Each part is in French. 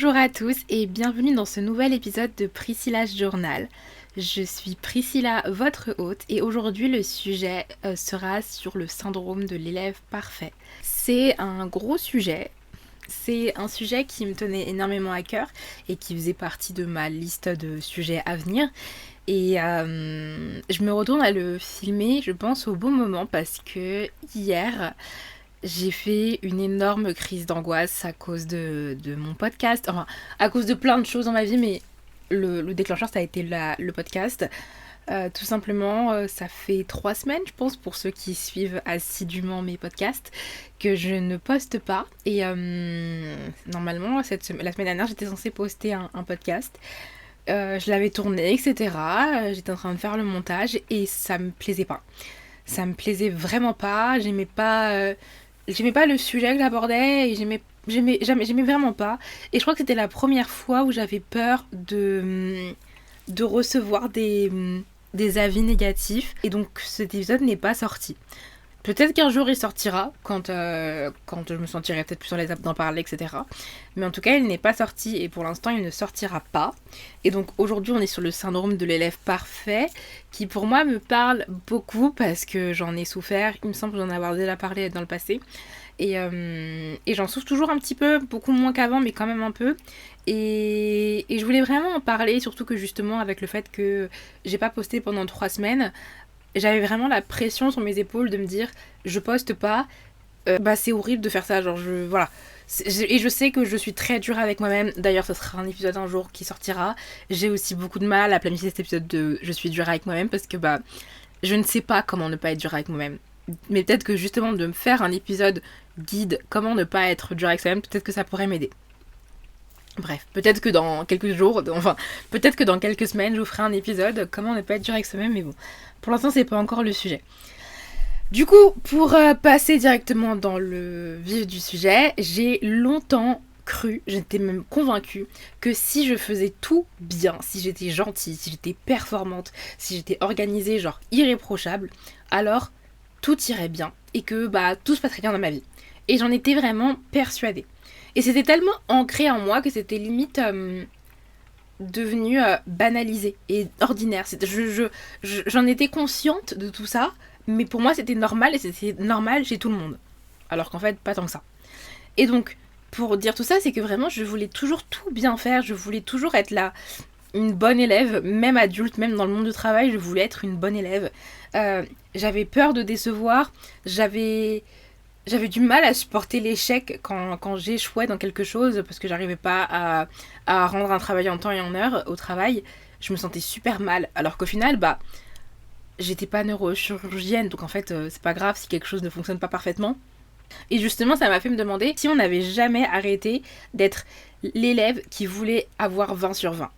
Bonjour à tous et bienvenue dans ce nouvel épisode de Priscilla's Journal. Je suis Priscilla, votre hôte, et aujourd'hui le sujet sera sur le syndrome de l'élève parfait. C'est un gros sujet, c'est un sujet qui me tenait énormément à cœur et qui faisait partie de ma liste de sujets à venir. Et je me retourne à le filmer, je pense, au bon moment parce que hier, j'ai fait une énorme crise d'angoisse à cause de mon podcast, enfin à cause de plein de choses dans ma vie, mais le déclencheur ça a été le podcast. Tout simplement, ça fait 3 semaines, je pense, pour ceux qui suivent assidûment mes podcasts, que je ne poste pas. Et normalement, la semaine dernière, j'étais censée poster un podcast. Je l'avais tourné, etc. J'étais en train de faire le montage et ça me plaisait pas. Ça me plaisait vraiment pas. J'aimais pas le sujet que j'abordais et j'aimais vraiment pas. Et je crois que c'était la première fois où j'avais peur de recevoir des avis négatifs. Et donc cet épisode n'est pas sorti. Peut-être qu'un jour il sortira, quand je me sentirai peut-être plus à l'aise d'en parler, etc. Mais en tout cas, il n'est pas sorti et pour l'instant, il ne sortira pas. Et donc aujourd'hui, on est sur le syndrome de l'élève parfait, qui pour moi me parle beaucoup parce que j'en ai souffert. Il me semble d'en avoir déjà parlé dans le passé. Et j'en souffre toujours un petit peu, beaucoup moins qu'avant, mais quand même un peu. Et je voulais vraiment en parler, surtout que justement, avec le fait que j'ai pas posté pendant 3 semaines, j'avais vraiment la pression sur mes épaules de me dire je poste pas, c'est horrible de faire ça, genre voilà. Et je sais que je suis très dure avec moi-même, d'ailleurs ce sera un épisode un jour qui sortira. J'ai aussi beaucoup de mal à planifier cet épisode de je suis dure avec moi-même parce que je ne sais pas comment ne pas être dure avec moi-même. Mais peut-être que justement de me faire un épisode guide comment ne pas être dure avec soi-même, peut-être que ça pourrait m'aider. Bref, peut-être que dans quelques jours, peut-être que dans quelques semaines, je vous ferai un épisode comment ne pas être dur avec soi-même, mais bon, pour l'instant, c'est pas encore le sujet. Du coup, pour passer directement dans le vif du sujet, j'ai longtemps cru, j'étais même convaincue, que si je faisais tout bien, si j'étais gentille, si j'étais performante, si j'étais organisée, genre irréprochable, alors tout irait bien et que tout se passerait bien dans ma vie. Et j'en étais vraiment persuadée. Et c'était tellement ancré en moi que c'était limite devenu banalisé et ordinaire. J'en étais consciente de tout ça, mais pour moi c'était normal et c'était normal chez tout le monde. Alors qu'en fait, pas tant que ça. Et donc, pour dire tout ça, c'est que vraiment je voulais toujours tout bien faire, je voulais toujours être là, une bonne élève, même adulte, même dans le monde du travail, je voulais être une bonne élève. J'avais peur de décevoir, j'avais du mal à supporter l'échec quand j'échouais dans quelque chose parce que j'arrivais pas à rendre un travail en temps et en heure au travail. Je me sentais super mal. Alors qu'au final, j'étais pas neurochirurgienne, donc en fait, c'est pas grave si quelque chose ne fonctionne pas parfaitement. Et justement, ça m'a fait me demander si on n'avait jamais arrêté d'être l'élève qui voulait avoir 20 sur 20.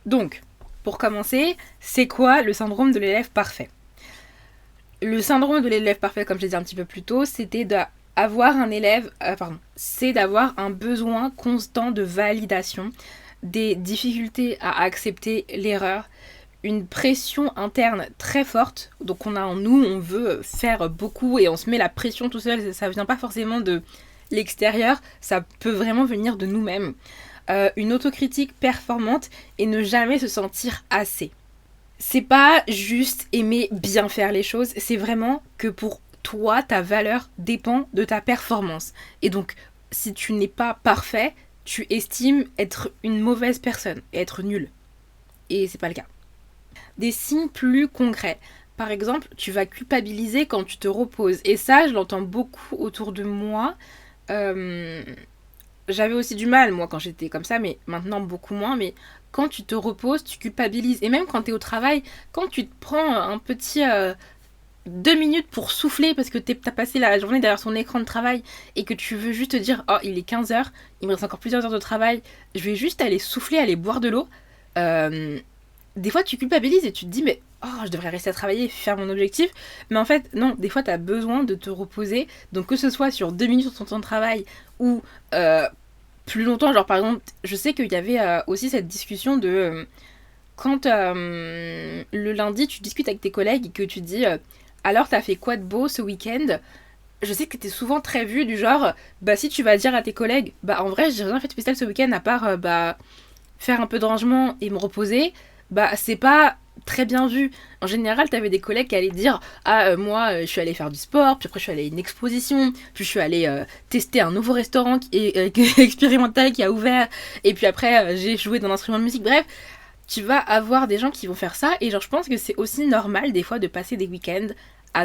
Donc, pour commencer, c'est quoi le syndrome de l'élève parfait ? Le syndrome de l'élève parfait, comme je l'ai dit un petit peu plus tôt, c'était d'avoir c'est d'avoir un besoin constant de validation, des difficultés à accepter l'erreur, une pression interne très forte. Donc on a en nous, on veut faire beaucoup et on se met la pression tout seul, ça vient pas forcément de l'extérieur, ça peut vraiment venir de nous-mêmes. Une autocritique performante et ne jamais se sentir assez. C'est pas juste aimer bien faire les choses, c'est vraiment que pour toi, ta valeur dépend de ta performance. Et donc, si tu n'es pas parfait, tu estimes être une mauvaise personne et être nul. Et c'est pas le cas. Des signes plus concrets. Par exemple, tu vas culpabiliser quand tu te reposes. Et ça, je l'entends beaucoup autour de moi. J'avais aussi du mal, moi, quand j'étais comme ça, mais maintenant beaucoup moins. Mais quand tu te reposes, tu culpabilises. Et même quand tu es au travail, quand tu te prends un petit 2 minutes pour souffler parce que t'as passé la journée derrière ton écran de travail et que tu veux juste te dire « Oh, il est 15h, il me reste encore plusieurs heures de travail, je vais juste aller souffler, aller boire de l'eau. » Des fois, tu culpabilises et tu te dis « Mais oh, je devrais rester à travailler et faire mon objectif. » Mais en fait, non, des fois, tu as besoin de te reposer. Donc que ce soit sur 2 minutes sur ton temps de travail ou plus longtemps, genre par exemple, je sais qu'il y avait aussi cette discussion de quand le lundi tu discutes avec tes collègues et que tu dis alors t'as fait quoi de beau ce week-end, je sais que t'es souvent très vu du genre, bah si tu vas dire à tes collègues, bah en vrai j'ai rien fait de spécial ce week-end à part bah faire un peu de rangement et me reposer, bah c'est pas très bien vu. En général, t'avais des collègues qui allaient dire ah moi je suis allée faire du sport, puis après je suis allée à une exposition, puis je suis allée tester un nouveau restaurant expérimental qui a ouvert, et puis après j'ai joué d'un instrument de musique. Bref, tu vas avoir des gens qui vont faire ça, et genre je pense que c'est aussi normal des fois de passer des week-ends à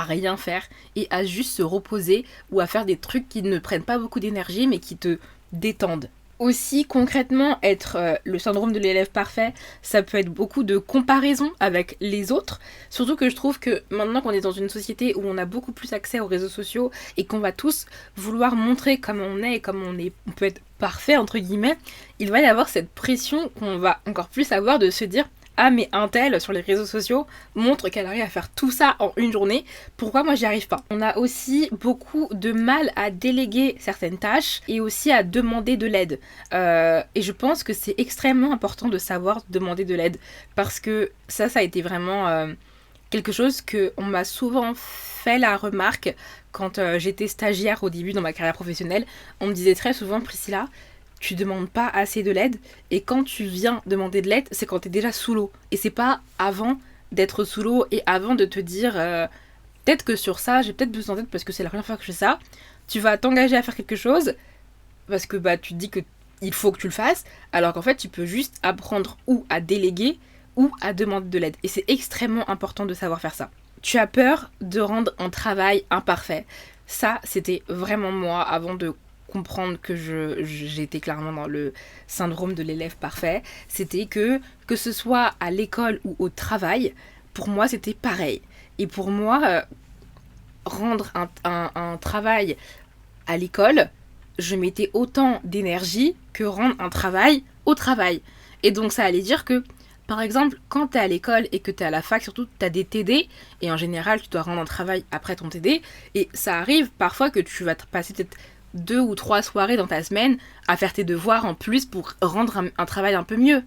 rien faire et à juste se reposer ou à faire des trucs qui ne prennent pas beaucoup d'énergie mais qui te détendent. Aussi concrètement, être le syndrome de l'élève parfait, ça peut être beaucoup de comparaison avec les autres. Surtout que je trouve que maintenant qu'on est dans une société où on a beaucoup plus accès aux réseaux sociaux et qu'on va tous vouloir montrer comment on est et comment on peut être parfait entre guillemets, il va y avoir cette pression qu'on va encore plus avoir de se dire ah mais un tel sur les réseaux sociaux montre qu'elle arrive à faire tout ça en une journée, pourquoi moi j'y arrive pas? On a aussi beaucoup de mal à déléguer certaines tâches et aussi à demander de l'aide. Et je pense que c'est extrêmement important de savoir demander de l'aide parce que ça a été vraiment quelque chose que on m'a souvent fait la remarque quand j'étais stagiaire au début dans ma carrière professionnelle. On me disait très souvent Priscilla, tu demandes pas assez de l'aide et quand tu viens demander de l'aide, c'est quand t'es déjà sous l'eau. Et c'est pas avant d'être sous l'eau et avant de te dire peut-être que sur ça, j'ai peut-être besoin d'aide parce que c'est la première fois que je fais ça. Tu vas t'engager à faire quelque chose parce que bah tu te dis que il faut que tu le fasses, alors qu'en fait tu peux juste apprendre ou à déléguer ou à demander de l'aide. Et c'est extrêmement important de savoir faire ça. Tu as peur de rendre un travail imparfait. Ça, c'était vraiment moi avant de comprendre que j'étais clairement dans le syndrome de l'élève parfait. C'était que ce soit à l'école ou au travail, pour moi c'était pareil. Et pour moi, rendre un travail à l'école, je mettais autant d'énergie que rendre un travail au travail. Et donc ça allait dire que, par exemple, quand t'es à l'école et que t'es à la fac, surtout t'as des TD, et en général tu dois rendre un travail après ton TD, et ça arrive parfois que tu vas passer peut-être 2 ou 3 soirées dans ta semaine à faire tes devoirs en plus pour rendre un travail un peu mieux.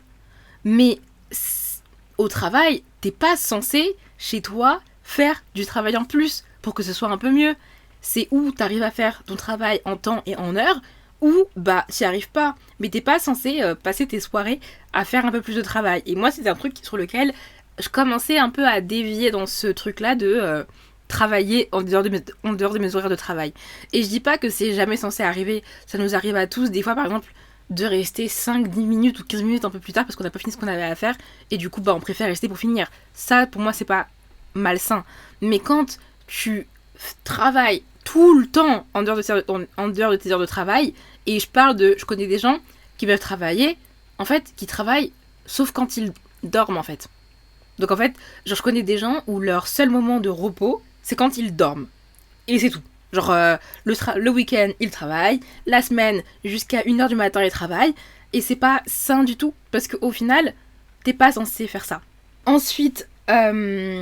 Mais au travail, t'es pas censé, chez toi, faire du travail en plus pour que ce soit un peu mieux. C'est où t'arrives à faire ton travail en temps et en heure, ou bah t'y arrives pas. Mais t'es pas censé passer tes soirées à faire un peu plus de travail. Et moi, c'était un truc sur lequel je commençais un peu à dévier dans ce truc-là de travailler en dehors de mes horaires de travail. Et je dis pas que c'est jamais censé arriver. Ça nous arrive à tous, des fois par exemple, de rester 5-10 minutes ou 15 minutes un peu plus tard parce qu'on n'a pas fini ce qu'on avait à faire. Et du coup, bah on préfère rester pour finir. Ça, pour moi, c'est pas malsain. Mais quand tu travailles tout le temps en dehors de tes heures de travail, et je connais des gens qui peuvent travailler, en fait, qui travaillent sauf quand ils dorment en fait. Donc en fait, genre je connais des gens où leur seul moment de repos, c'est quand ils dorment. Et c'est tout. Genre le week-end, ils travaillent, la semaine, jusqu'à 1h du matin, ils travaillent, et c'est pas sain du tout, parce qu'au final, t'es pas censé faire ça. Ensuite,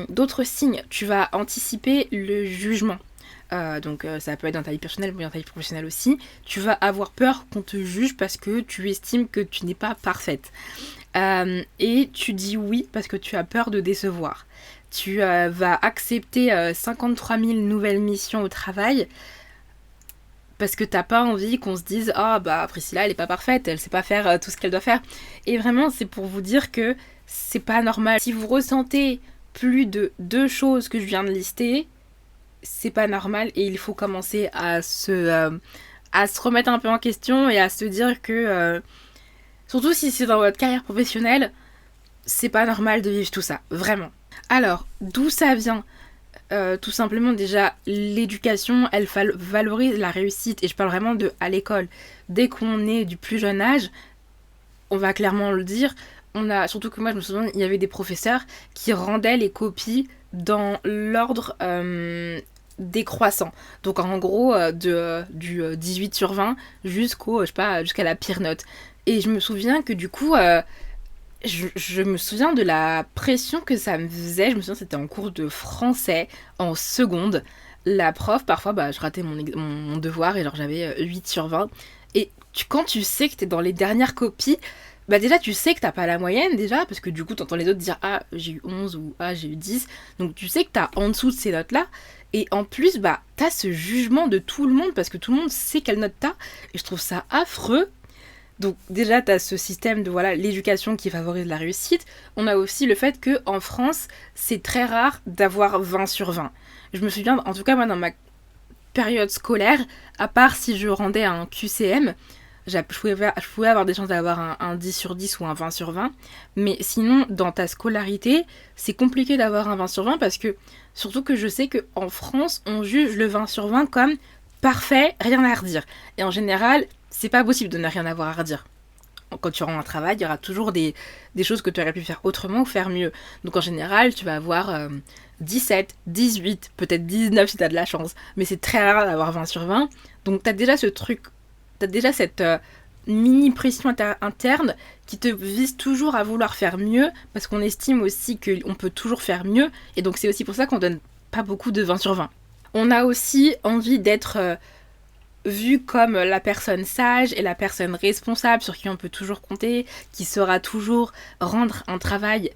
d'autres signes, tu vas anticiper le jugement. Donc ça peut être dans ta vie personnelle mais dans ta vie professionnelle aussi. Tu vas avoir peur qu'on te juge parce que tu estimes que tu n'es pas parfaite. Et tu dis oui parce que tu as peur de décevoir. Tu vas accepter 53 000 nouvelles missions au travail parce que t'as pas envie qu'on se dise ah bah Priscilla elle est pas parfaite, elle sait pas faire tout ce qu'elle doit faire. Et vraiment c'est pour vous dire que c'est pas normal. Si vous ressentez plus de 2 choses que je viens de lister, c'est pas normal et il faut commencer à se remettre un peu en question et à se dire que surtout si c'est dans votre carrière professionnelle, c'est pas normal de vivre tout ça, vraiment. Alors, d'où ça vient? Tout simplement déjà l'éducation elle valorise la réussite et je parle vraiment de à l'école. Dès qu'on est du plus jeune âge, on va clairement le dire, surtout que moi je me souviens il y avait des professeurs qui rendaient les copies dans l'ordre décroissant. Donc en gros du 18 sur 20 jusqu'à la pire note. Et je me souviens que du coup je me souviens de la pression que ça me faisait. Je me souviens c'était en cours de français en seconde. La prof parfois je ratais mon devoir et genre j'avais 8 sur 20. Et quand tu sais que t'es dans les dernières copies, bah déjà tu sais que t'as pas la moyenne déjà, parce que du coup t'entends les autres dire ah j'ai eu 11 ou ah j'ai eu 10, donc tu sais que t'as en dessous de ces notes là, et en plus bah t'as ce jugement de tout le monde, parce que tout le monde sait quelle note t'as, et je trouve ça affreux. Donc déjà t'as ce système de voilà l'éducation qui favorise la réussite, on a aussi le fait que en France c'est très rare d'avoir 20 sur 20. Je me souviens, en tout cas moi dans ma période scolaire, à part si je rendais un QCM, je pouvais avoir des chances d'avoir un 10 sur 10 ou un 20 sur 20. Mais sinon, dans ta scolarité, c'est compliqué d'avoir un 20 sur 20 parce que, surtout que je sais qu'en France, on juge le 20 sur 20 comme parfait, rien à redire. Et en général, c'est pas possible de ne rien avoir à redire. Quand tu rends un travail, il y aura toujours des choses que tu aurais pu faire autrement ou faire mieux. Donc en général, tu vas avoir 17, 18, peut-être 19 si tu as de la chance. Mais c'est très rare d'avoir 20 sur 20. Donc tu as déjà ce truc, tu as déjà cette mini pression interne qui te vise toujours à vouloir faire mieux, parce qu'on estime aussi qu'on peut toujours faire mieux. Et donc c'est aussi pour ça qu'on donne pas beaucoup de 20 sur 20. On a aussi envie d'être vue comme la personne sage et la personne responsable sur qui on peut toujours compter, qui saura toujours rendre un travail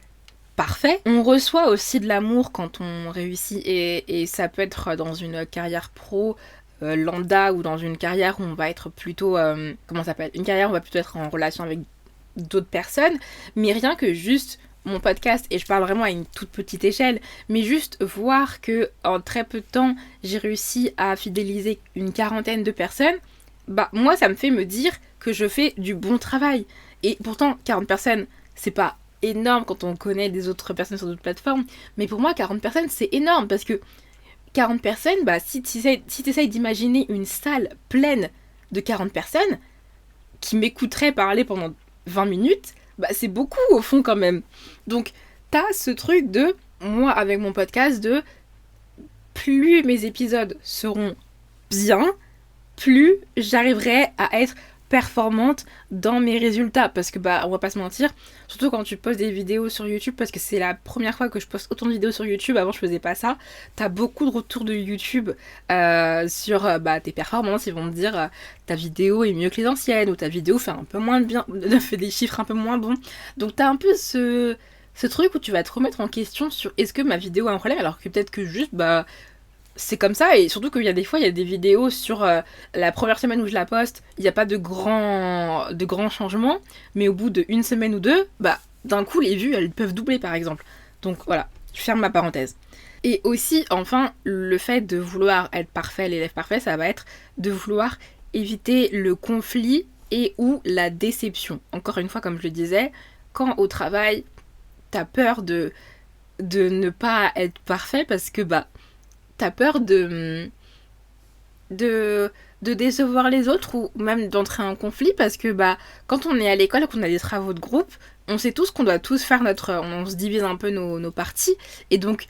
parfait. On reçoit aussi de l'amour quand on réussit, et ça peut être dans une carrière pro lambda, ou dans une carrière où on va être plutôt comment ça s'appelle, une carrière où on va plutôt être en relation avec d'autres personnes, mais rien que juste mon podcast, et je parle vraiment à une toute petite échelle, mais juste voir que en très peu de temps j'ai réussi à fidéliser une quarantaine de personnes, bah moi ça me fait me dire que je fais du bon travail. Et pourtant 40 personnes c'est pas énorme quand on connaît des autres personnes sur d'autres plateformes, mais pour moi 40 personnes c'est énorme, parce que 40 personnes, bah si tu essayes d'imaginer une salle pleine de 40 personnes qui m'écouteraient parler pendant 20 minutes, bah c'est beaucoup au fond quand même. Donc t'as ce truc de, moi avec mon podcast, de plus mes épisodes seront bien, plus j'arriverai à être performante dans mes résultats, parce que bah on va pas se mentir, surtout quand tu postes des vidéos sur YouTube, parce que c'est la première fois que je poste autant de vidéos sur YouTube, avant je faisais pas ça, t'as beaucoup de retours de YouTube sur tes performances. Ils vont te dire ta vidéo est mieux que les anciennes, ou ta vidéo fait un peu moins de bien, fait des chiffres un peu moins bons, donc t'as un peu ce truc où tu vas te remettre en question sur est-ce que ma vidéo a un problème, alors que peut-être que juste c'est comme ça. Et surtout qu'il y a des fois, il y a des vidéos sur la première semaine où je la poste, il n'y a pas de grands changements, mais au bout d'une semaine ou deux, d'un coup, les vues, elles peuvent doubler, par exemple. Donc voilà, je ferme ma parenthèse. Et aussi, enfin, le fait de vouloir être parfait, l'élève parfait, ça va être de vouloir éviter le conflit et ou la déception. Encore une fois, comme je le disais, quand au travail, t'as peur de ne pas être parfait, parce que t'as peur de décevoir les autres, ou même d'entrer en conflit, parce que quand on est à l'école et qu'on a des travaux de groupe, on sait tous qu'on doit tous faire on se divise un peu nos parties, et donc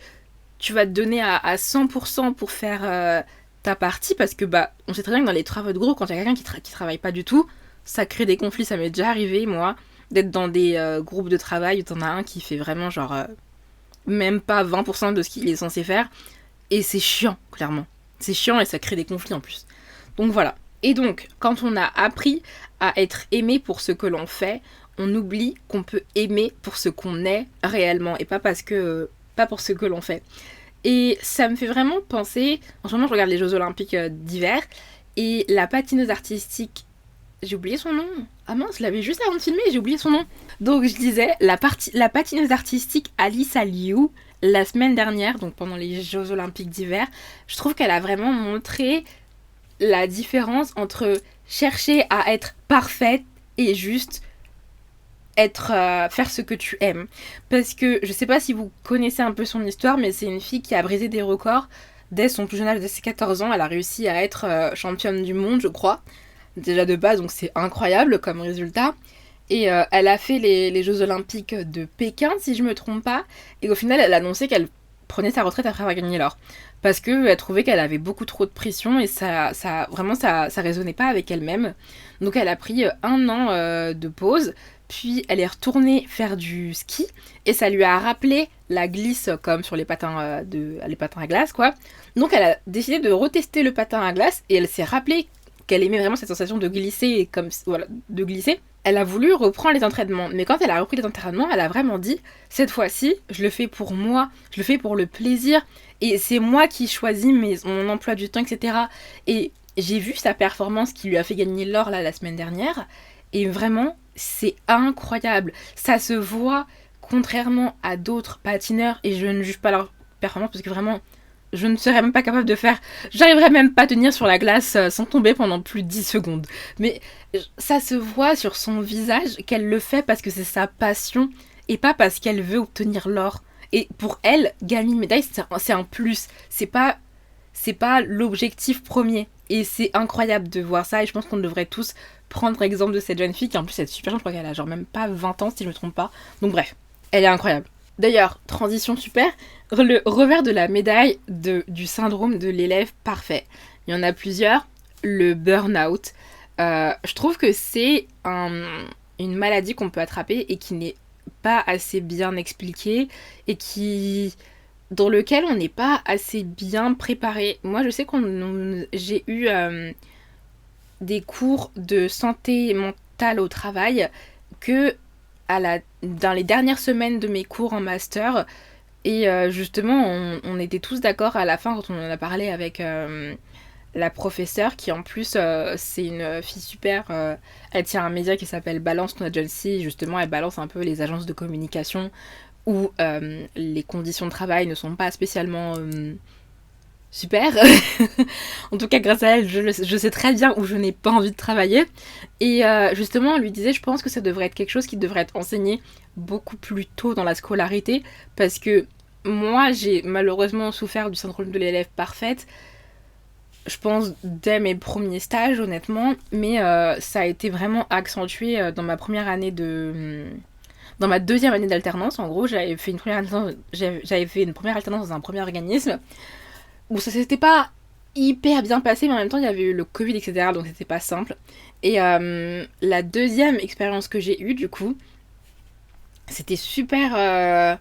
tu vas te donner à 100% pour faire ta partie, parce que on sait très bien que dans les travaux de groupe, quand il y a quelqu'un qui travaille pas du tout, ça crée des conflits. Ça m'est déjà arrivé, moi, d'être dans des groupes de travail où t'en as un qui fait vraiment même pas 20% de ce qu'il est censé faire. Et c'est chiant, clairement. C'est chiant et ça crée des conflits en plus. Donc voilà. Et donc, quand on a appris à être aimé pour ce que l'on fait, on oublie qu'on peut aimer pour ce qu'on est réellement, et pas pour ce que l'on fait. Et ça me fait vraiment penser... En ce moment, je regarde les Jeux Olympiques d'hiver, et la patineuse artistique... J'ai oublié son nom. Ah mince, je l'avais juste avant de filmer, j'ai oublié son nom. Donc je disais, la patineuse artistique Alyssa Liu, la semaine dernière, donc pendant les Jeux Olympiques d'hiver, je trouve qu'elle a vraiment montré la différence entre chercher à être parfaite et juste faire ce que tu aimes. Parce que je sais pas si vous connaissez un peu son histoire, mais c'est une fille qui a brisé des records dès son plus jeune âge, dès ses 14 ans. Elle a réussi à être championne du monde, je crois. Déjà de base, donc c'est incroyable comme résultat. Et elle a fait les Jeux Olympiques de Pékin, si je me trompe pas. Et au final, elle a annoncé qu'elle prenait sa retraite après avoir gagné l'or. Parce qu'elle trouvait qu'elle avait beaucoup trop de pression, et ça résonnait pas avec elle-même. Donc elle a pris 1 an de pause. Puis elle est retournée faire du ski. Et ça lui a rappelé la glisse, comme sur les patins à glace, quoi. Donc elle a décidé de retester le patin à glace. Et elle s'est rappelée qu'elle aimait vraiment cette sensation de glisser, de glisser. Elle a voulu reprendre les entraînements, mais quand elle a repris les entraînements, elle a vraiment dit, cette fois-ci, je le fais pour moi, je le fais pour le plaisir, et c'est moi qui choisis mon emploi du temps, etc. Et j'ai vu sa performance qui lui a fait gagner l'or là la semaine dernière, et vraiment, c'est incroyable. Ça se voit, contrairement à d'autres patineurs, et je ne juge pas leur performance parce que vraiment, je ne serais même pas capable de faire. J'arriverais même pas à tenir sur la glace sans tomber pendant plus de 10 secondes. Mais ça se voit sur son visage qu'elle le fait parce que c'est sa passion et pas parce qu'elle veut obtenir l'or. Et pour elle, gagner une médaille, c'est un plus. C'est pas l'objectif premier. Et c'est incroyable de voir ça. Et je pense qu'on devrait tous prendre exemple de cette jeune fille qui en plus est super jeune. Je crois qu'elle a genre même pas 20 ans si je me trompe pas. Donc bref, elle est incroyable. D'ailleurs, transition super, le revers de la médaille du syndrome de l'élève parfait. Il y en a plusieurs. Le burn-out. Je trouve que c'est une maladie qu'on peut attraper et qui n'est pas assez bien expliquée et dans lequel on n'est pas assez bien préparé. Moi, je sais j'ai eu des cours de santé mentale au travail que dans les dernières semaines de mes cours en master. Et justement, on était tous d'accord à la fin quand on en a parlé avec la professeure qui en plus c'est une fille super. Elle tient un média qui s'appelle Balance ton agency. Justement, elle balance un peu les agences de communication où les conditions de travail ne sont pas spécialement super. En tout cas, grâce à elle, je sais très bien où je n'ai pas envie de travailler. Et justement, on lui disait, je pense que ça devrait être quelque chose qui devrait être enseigné beaucoup plus tôt dans la scolarité, parce que moi, j'ai malheureusement souffert du syndrome de l'élève parfaite, je pense, dès mes premiers stages, honnêtement, mais ça a été vraiment accentué dans ma première année dans ma deuxième année d'alternance. En gros, j'avais fait une première alternance dans un premier organisme où ça s'était pas hyper bien passé, mais en même temps il y avait eu le Covid, etc. Donc c'était pas simple. Et la deuxième expérience que j'ai eue, du coup, c'était super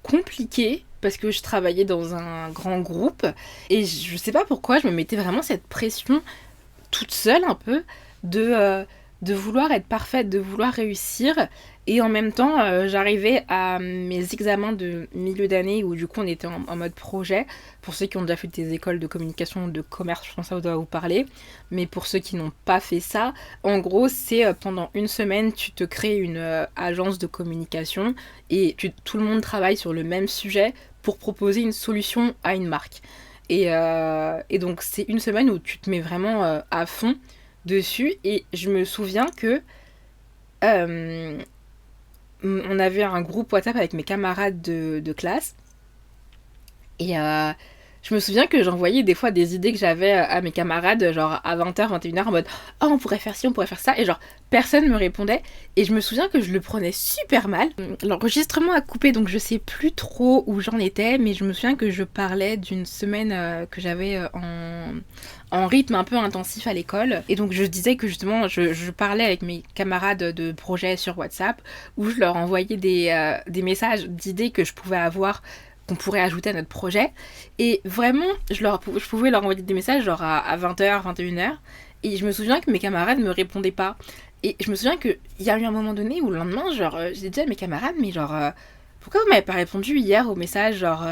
compliqué parce que je travaillais dans un grand groupe et je sais pas pourquoi je me mettais vraiment cette pression toute seule un peu de vouloir être parfaite, de vouloir réussir. Et en même temps, j'arrivais à mes examens de milieu d'année où du coup on était en mode projet. Pour ceux qui ont déjà fait des écoles de communication, de commerce, je pense que ça doit vous parler. Mais pour ceux qui n'ont pas fait ça, en gros, c'est pendant une semaine, tu te crées une agence de communication et tout le monde travaille sur le même sujet pour proposer une solution à une marque. Et donc c'est une semaine où tu te mets vraiment à fond dessus. Et je me souviens que on avait un groupe WhatsApp avec mes camarades de classe. Et je me souviens que j'envoyais des fois des idées que j'avais à mes camarades, genre à 20h, 21h, en mode « Oh, on pourrait faire ci, on pourrait faire ça », et genre personne me répondait. Et je me souviens que je le prenais super mal. L'enregistrement a coupé, donc je sais plus trop où j'en étais, mais je me souviens que je parlais d'une semaine que j'avais en rythme un peu intensif à l'école. Et donc je disais que justement, je parlais avec mes camarades de projet sur WhatsApp, où je leur envoyais des messages d'idées que je pouvais avoir, qu'on pourrait ajouter à notre projet. Et vraiment, je pouvais leur envoyer des messages genre à 20h, 21h. Et je me souviens que mes camarades me répondaient pas. Et je me souviens qu'il y a eu un moment donné où le lendemain, genre, j'ai dit à mes camarades, mais genre, pourquoi vous m'avez pas répondu hier au message, genre,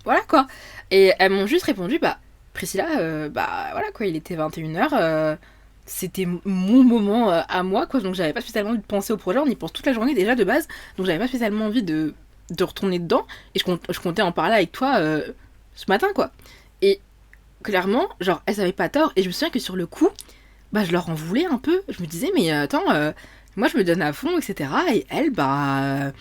voilà quoi. Et elles m'ont juste répondu, bah, Priscilla, bah voilà quoi, il était 21h, c'était mon moment à moi quoi, donc j'avais pas spécialement envie de penser au projet, on y pense toute la journée déjà de base, donc j'avais pas spécialement envie de retourner dedans, et je comptais en parler avec toi ce matin quoi. Et clairement, genre, elles avaient pas tort, et je me souviens que sur le coup, bah je leur en voulais un peu, je me disais mais attends, moi je me donne à fond, etc. Et elles, bah...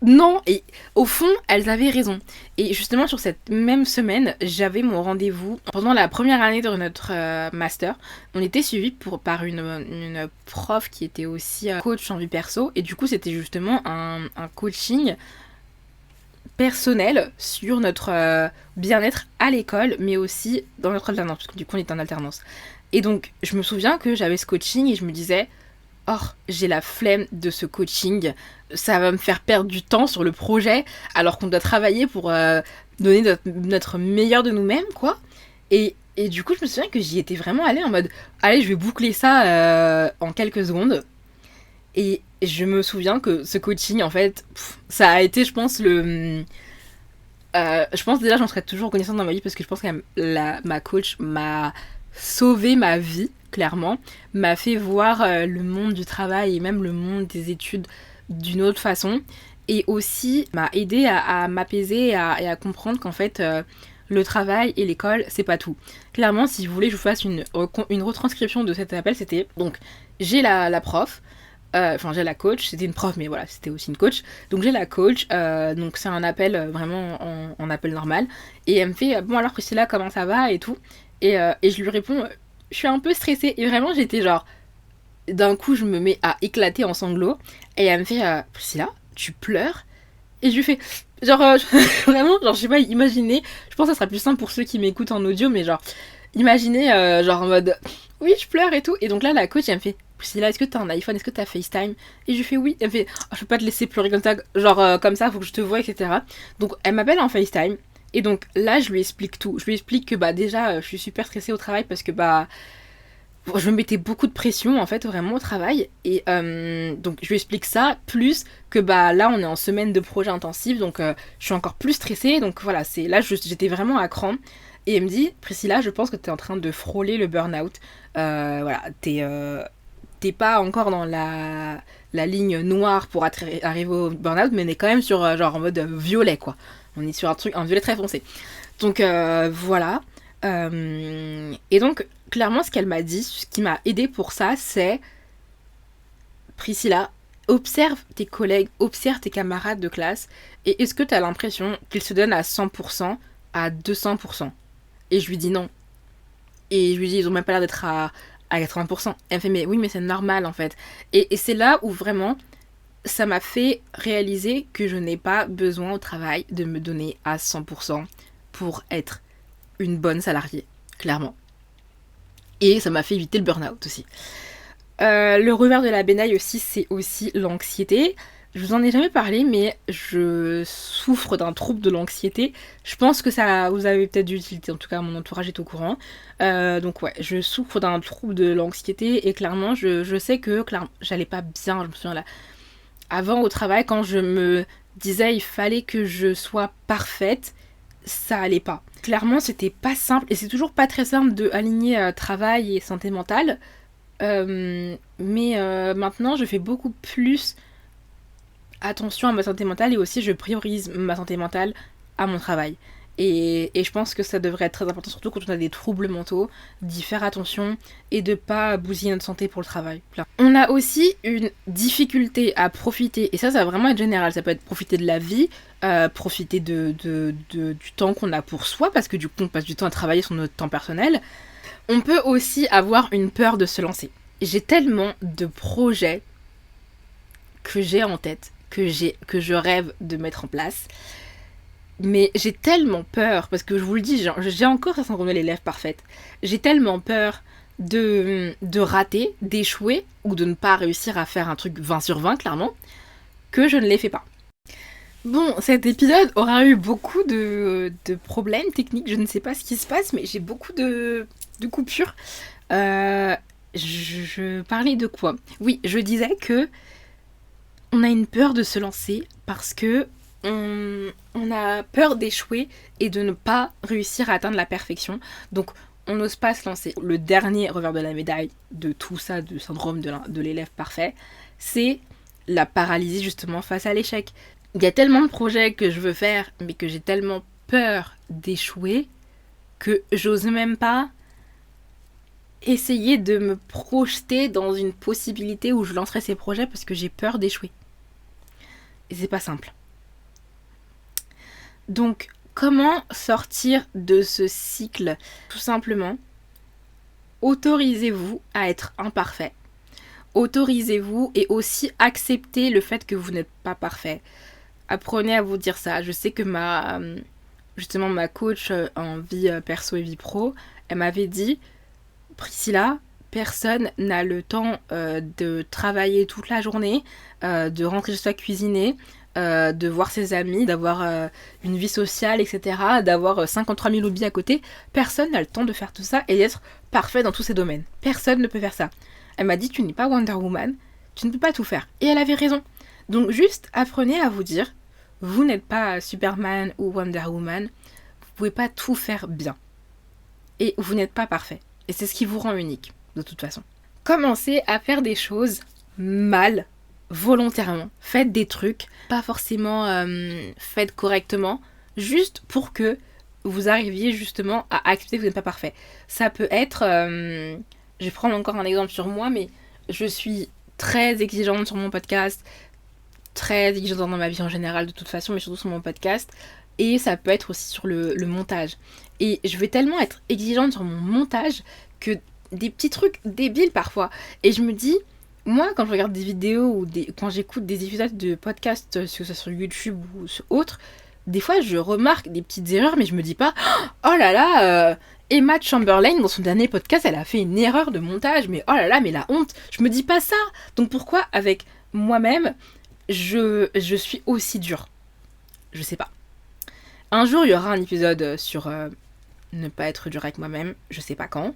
non, et au fond, elles avaient raison. Et justement, sur cette même semaine, j'avais mon rendez-vous. Pendant la première année de notre master, on était suivis par une prof qui était aussi coach en vie perso. Et du coup, c'était justement un coaching personnel sur notre bien-être à l'école, mais aussi dans notre alternance, parce que du coup, on était en alternance. Et donc, je me souviens que j'avais ce coaching et je me disais... Oh, j'ai la flemme de ce coaching, ça va me faire perdre du temps sur le projet, alors qu'on doit travailler pour donner notre meilleur de nous-mêmes, quoi. Et Et du coup, je me souviens que j'y étais vraiment allée en mode, allez, je vais boucler ça en quelques secondes. Et je me souviens que ce coaching, en fait, ça a été, je pense, je pense déjà, j'en serais toujours reconnaissante dans ma vie parce que je pense que ma coach m'a sauvé ma vie, clairement. M'a fait voir le monde du travail et même le monde des études d'une autre façon. Et aussi m'a aidé à m'apaiser et à comprendre qu'en fait, le travail et l'école, c'est pas tout. Clairement, si vous voulez que je vous fasse une retranscription de cet appel, c'était donc j'ai la prof. Enfin, j'ai la coach, c'était une prof, mais voilà, c'était aussi une coach. Donc j'ai la coach, donc c'est un appel vraiment en appel normal. Et elle me fait, bon alors Priscilla, comment ça va et tout. Et je lui réponds, je suis un peu stressée. Et vraiment, j'étais genre, d'un coup, je me mets à éclater en sanglots. Et elle me fait, Priscilla, tu pleures? Et je lui fais, genre, vraiment, genre, je sais pas, imaginez, je pense que ça sera plus simple pour ceux qui m'écoutent en audio, mais genre, imaginez, genre en mode, oui, je pleure et tout. Et donc là, la coach, elle me fait, Priscilla, est-ce que t'as un iPhone? Est-ce que t'as FaceTime? Et je lui fais oui. Elle me fait, oh, je peux pas te laisser pleurer comme ça, genre comme ça, faut que je te voie, etc. Donc elle m'appelle en FaceTime. Et donc là, je lui explique tout. Je lui explique que bah déjà, je suis super stressée au travail parce que bah je me mettais beaucoup de pression en fait vraiment au travail. Et donc je lui explique ça, plus que bah là on est en semaine de projet intensif, donc je suis encore plus stressée. Donc voilà, c'est là j'étais vraiment à cran. Et elle me dit, Priscilla, je pense que t'es en train de frôler le burn-out. Voilà, t'es pas encore dans la ligne noire pour arriver au burn-out, mais on est quand même sur genre en mode violet quoi. On est sur un violet très foncé. Donc voilà. Et donc clairement ce qu'elle m'a dit, ce qui m'a aidé pour ça, c'est Priscilla, observe tes collègues, observe tes camarades de classe, et est-ce que t'as l'impression qu'ils se donnent à 100%, à 200%? Et je lui dis non. Et je lui dis, ils ont même pas l'air d'être à 80%. Elle me fait, mais oui, mais c'est normal en fait. Et c'est là où vraiment, ça m'a fait réaliser que je n'ai pas besoin au travail de me donner à 100% pour être une bonne salariée, clairement. Et ça m'a fait éviter le burn-out aussi. Le revers de la médaille aussi, c'est aussi l'anxiété. Je vous en ai jamais parlé, mais je souffre d'un trouble de l'anxiété. Je pense que ça vous avez peut-être d'utilité, en tout cas mon entourage est au courant. Donc ouais, je souffre d'un trouble de l'anxiété et clairement, je sais que j'allais pas bien. Je me souviens là, avant au travail, quand je me disais il fallait que je sois parfaite, ça allait pas. Clairement, c'était pas simple et c'est toujours pas très simple de aligner travail et santé mentale. Mais maintenant, je fais beaucoup plus attention à ma santé mentale et aussi je priorise ma santé mentale à mon travail. Et je pense que ça devrait être très important, surtout quand on a des troubles mentaux, d'y faire attention et de pas bousiller notre santé pour le travail. On a aussi une difficulté à profiter, et ça va vraiment être général, ça peut être profiter de la vie, profiter du temps qu'on a pour soi, parce que du coup on passe du temps à travailler sur notre temps personnel. On peut aussi avoir une peur de se lancer. J'ai tellement de projets que j'ai en tête, que je rêve de mettre en place. Mais j'ai tellement peur, parce que je vous le dis, j'ai encore ce syndrome de l'élève parfaite. J'ai tellement peur de rater, d'échouer, ou de ne pas réussir à faire un truc 20 sur 20, clairement, que je ne les fais pas. Bon, cet épisode aura eu beaucoup de problèmes techniques, je ne sais pas ce qui se passe, mais j'ai beaucoup de coupures. Je parlais de quoi? Oui, je disais que on a une peur de se lancer parce que on a peur d'échouer et de ne pas réussir à atteindre la perfection. Donc on n'ose pas se lancer. Le dernier revers de la médaille de tout ça, du syndrome de l'élève parfait, c'est la paralysie justement face à l'échec. Il y a tellement de projets que je veux faire, mais que j'ai tellement peur d'échouer que j'ose même pas essayer de me projeter dans une possibilité où je lancerai ces projets parce que j'ai peur d'échouer. Et c'est pas simple. Donc, comment sortir de ce cycle? Tout simplement, autorisez-vous à être imparfait. Autorisez-vous et aussi acceptez le fait que vous n'êtes pas parfait. Apprenez à vous dire ça. Je sais que ma coach en vie perso et vie pro, elle m'avait dit, Priscilla, personne n'a le temps de travailler toute la journée, de rentrer chez soi cuisiner, de voir ses amis, d'avoir une vie sociale, etc., d'avoir 53 000 hobbies à côté. Personne n'a le temps de faire tout ça et d'être parfait dans tous ces domaines. Personne ne peut faire ça. Elle m'a dit, tu n'es pas Wonder Woman, tu ne peux pas tout faire. Et elle avait raison. Donc juste apprenez à vous dire, vous n'êtes pas Superman ou Wonder Woman, vous pouvez pas tout faire bien. Et vous n'êtes pas parfait. Et c'est ce qui vous rend unique, de toute façon. Commencez à faire des choses mal, volontairement. Faites des trucs, pas forcément faites correctement, juste pour que vous arriviez justement à accepter que vous n'êtes pas parfait. Ça peut être... je vais prendre encore un exemple sur moi, mais je suis très exigeante sur mon podcast, très exigeante dans ma vie en général de toute façon, mais surtout sur mon podcast. Et ça peut être aussi sur le montage. Et je vais tellement être exigeante sur mon montage que des petits trucs débiles parfois. Et je me dis, moi quand je regarde des vidéos ou quand j'écoute des épisodes de podcast, que ce soit sur YouTube ou sur autre, des fois je remarque des petites erreurs, mais je me dis pas, oh là là, Emma Chamberlain dans son dernier podcast, elle a fait une erreur de montage, mais oh là là, mais la honte. Je me dis pas ça. Donc pourquoi avec moi-même, je suis aussi dure? Je sais pas. Un jour, il y aura un épisode sur ne pas être dur avec moi-même, je sais pas quand,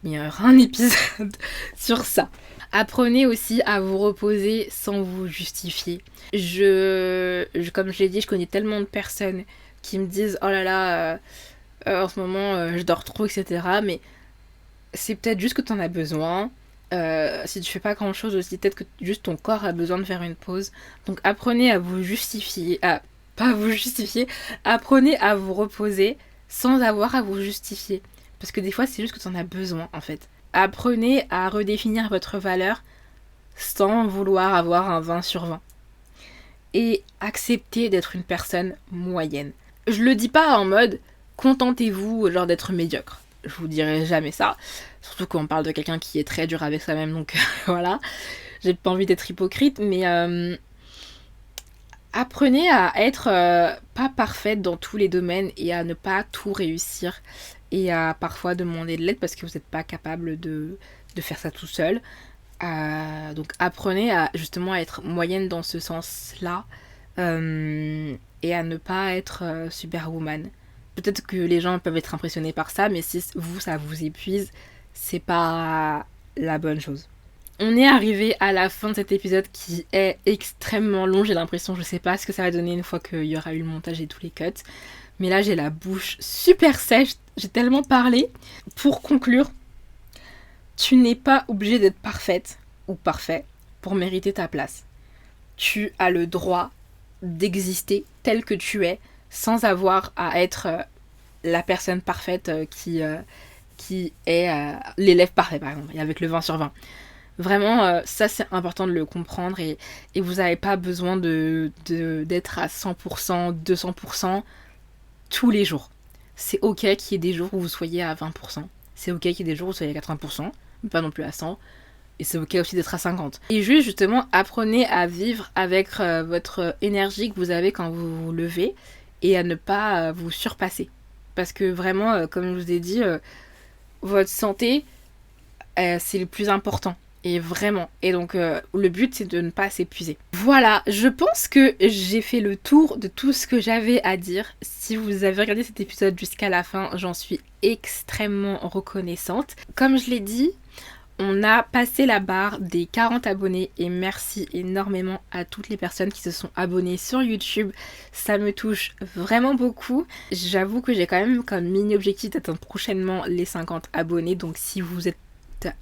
mais il y aura un épisode sur ça. Apprenez aussi à vous reposer sans vous justifier. Comme je l'ai dit, je connais tellement de personnes qui me disent « Oh là là, en ce moment, je dors trop, etc. » Mais c'est peut-être juste que t'en as besoin. Si tu fais pas grand-chose aussi, peut-être que juste ton corps a besoin de faire une pause. Donc apprenez à vous justifier, pas vous justifier, apprenez à vous reposer sans avoir à vous justifier. Parce que des fois, c'est juste que tu en as besoin, en fait. Apprenez à redéfinir votre valeur sans vouloir avoir un 20 sur 20. Et acceptez d'être une personne moyenne. Je le dis pas en mode contentez-vous genre d'être médiocre. Je vous dirai jamais ça. Surtout quand on parle de quelqu'un qui est très dur avec soi-même, donc voilà. J'ai pas envie d'être hypocrite, mais apprenez à être pas parfaite dans tous les domaines et à ne pas tout réussir et à parfois demander de l'aide parce que vous n'êtes pas capable de faire ça tout seul. Donc apprenez à justement être moyenne dans ce sens-là et à ne pas être Superwoman. Peut-être que les gens peuvent être impressionnés par ça, mais si vous, ça vous épuise, c'est pas la bonne chose. On est arrivé à la fin de cet épisode qui est extrêmement long, j'ai l'impression, je sais pas ce que ça va donner une fois qu'il y aura eu le montage et tous les cuts. Mais là j'ai la bouche super sèche, j'ai tellement parlé. Pour conclure, tu n'es pas obligée d'être parfaite ou parfait pour mériter ta place. Tu as le droit d'exister tel que tu es sans avoir à être la personne parfaite qui est l'élève parfait par exemple, et avec le 20 sur 20. Vraiment, ça c'est important de le comprendre et vous n'avez pas besoin d'être à 100%, 200% tous les jours. C'est ok qu'il y ait des jours où vous soyez à 20%. C'est ok qu'il y ait des jours où vous soyez à 80%, mais pas non plus à 100%. Et c'est ok aussi d'être à 50%. Et juste justement, apprenez à vivre avec votre énergie que vous avez quand vous vous levez et à ne pas vous surpasser. Parce que vraiment, comme je vous ai dit, votre santé, c'est le plus important. Et vraiment. Et donc, le but, c'est de ne pas s'épuiser. Voilà, je pense que j'ai fait le tour de tout ce que j'avais à dire. Si vous avez regardé cet épisode jusqu'à la fin, j'en suis extrêmement reconnaissante. Comme je l'ai dit, on a passé la barre des 40 abonnés et merci énormément à toutes les personnes qui se sont abonnées sur YouTube. Ça me touche vraiment beaucoup. J'avoue que j'ai quand même comme mini-objectif d'atteindre prochainement les 50 abonnés. Donc si vous êtes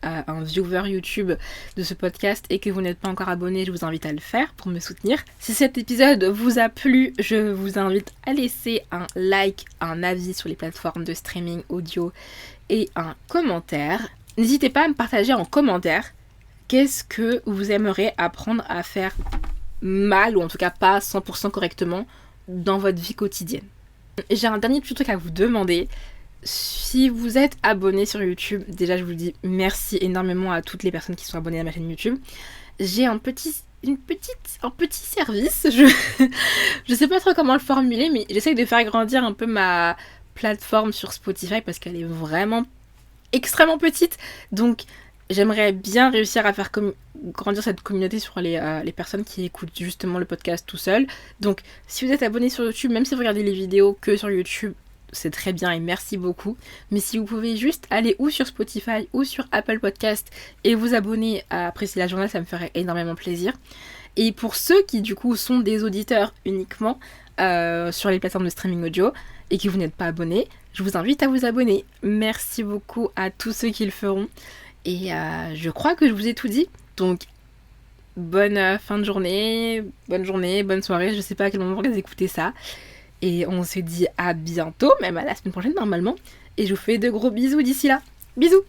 un viewer YouTube de ce podcast et que vous n'êtes pas encore abonné, je vous invite à le faire pour me soutenir. Si cet épisode vous a plu, je vous invite à laisser un like, un avis sur les plateformes de streaming audio et un commentaire. N'hésitez pas à me partager en commentaire qu'est-ce que vous aimeriez apprendre à faire mal ou en tout cas pas 100% correctement dans votre vie quotidienne. J'ai un dernier petit truc à vous demander. Si vous êtes abonné sur YouTube, déjà je vous dis merci énormément à toutes les personnes qui sont abonnées à ma chaîne YouTube. J'ai un petit service, je sais pas trop comment le formuler, mais j'essaie de faire grandir un peu ma plateforme sur Spotify parce qu'elle est vraiment extrêmement petite. Donc j'aimerais bien réussir à faire grandir cette communauté sur les personnes qui écoutent justement le podcast tout seul. Donc si vous êtes abonné sur YouTube, même si vous regardez les vidéos que sur YouTube, c'est très bien et merci beaucoup. Mais si vous pouvez juste aller ou sur Spotify ou sur Apple Podcast et vous abonner à Priscilla Journal, ça me ferait énormément plaisir. Et pour ceux qui du coup sont des auditeurs uniquement sur les plateformes de streaming audio et que vous n'êtes pas abonnés, je vous invite à vous abonner. Merci beaucoup à tous ceux qui le feront. Et je crois que je vous ai tout dit. Donc bonne fin de journée, bonne soirée. Je sais pas à quel moment vous écoutez ça. Et on se dit à bientôt, même à la semaine prochaine normalement. Et je vous fais de gros bisous d'ici là. Bisous!